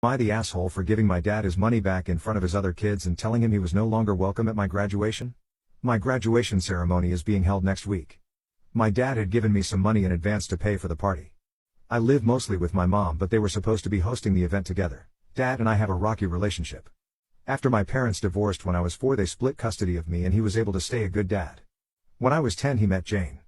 Am I the asshole for giving my dad his money back in front of his other kids and telling him he was no longer welcome at my graduation? My graduation ceremony is being held next week. My dad had given me some money in advance to pay for the party. I live mostly with my mom, but they were supposed to be hosting the event together. Dad and I have a rocky relationship. After my parents divorced when I was 4, they split custody of me and he was able to stay a good dad. When I was 10, he met Jane.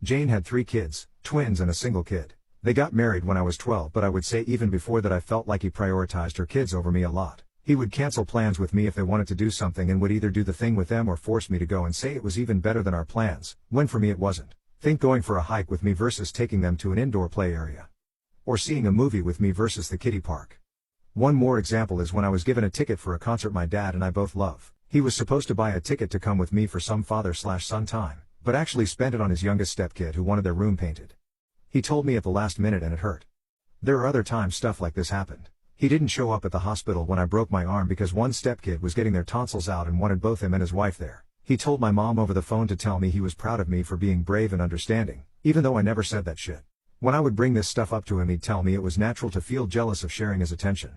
Jane had 3 kids, twins and a single kid. They got married when I was 12, but I would say even before that I felt like he prioritized her kids over me a lot. He would cancel plans with me if they wanted to do something and would either do the thing with them or force me to go and say it was even better than our plans, when for me it wasn't. Think going for a hike with me versus taking them to an indoor play area. Or seeing a movie with me versus the kiddie park. One more example is when I was given a ticket for a concert my dad and I both love. He was supposed to buy a ticket to come with me for some father/son time, but actually spent it on his youngest stepkid who wanted their room painted. He told me at the last minute and it hurt. There are other times stuff like this happened. He didn't show up at the hospital when I broke my arm because one stepkid was getting their tonsils out and wanted both him and his wife there. He told my mom over the phone to tell me he was proud of me for being brave and understanding, even though I never said that shit. When I would bring this stuff up to him, he'd tell me it was natural to feel jealous of sharing his attention.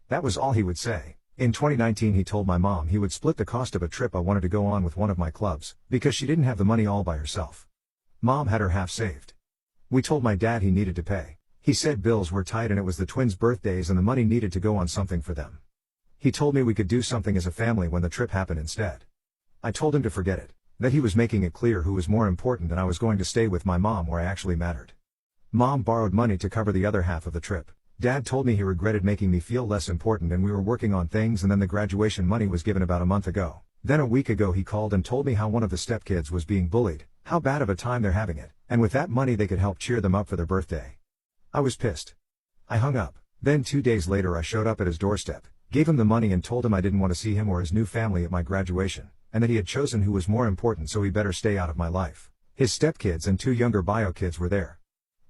That was all he would say. In 2019 he told my mom he would split the cost of a trip I wanted to go on with one of my clubs, because she didn't have the money all by herself. Mom had her half saved. We told my dad he needed to pay. He said bills were tight and it was the twins' birthdays and the money needed to go on something for them. He told me we could do something as a family when the trip happened instead. I told him to forget it, that he was making it clear who was more important and I was going to stay with my mom where I actually mattered. Mom borrowed money to cover the other half of the trip. Dad told me he regretted making me feel less important and we were working on things, and then the graduation money was given about a month ago. Then a week ago he called and told me how one of the stepkids was being bullied, how bad of a time they're having it, and with that money they could help cheer them up for their birthday. I was pissed. I hung up. Then 2 days later I showed up at his doorstep, gave him the money and told him I didn't want to see him or his new family at my graduation, and that he had chosen who was more important so he better stay out of my life. His stepkids and 2 younger bio kids were there.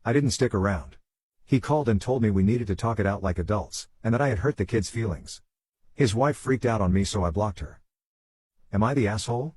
I didn't stick around. He called and told me we needed to talk it out like adults, and that I had hurt the kids' feelings. His wife freaked out on me so I blocked her. Am I the asshole?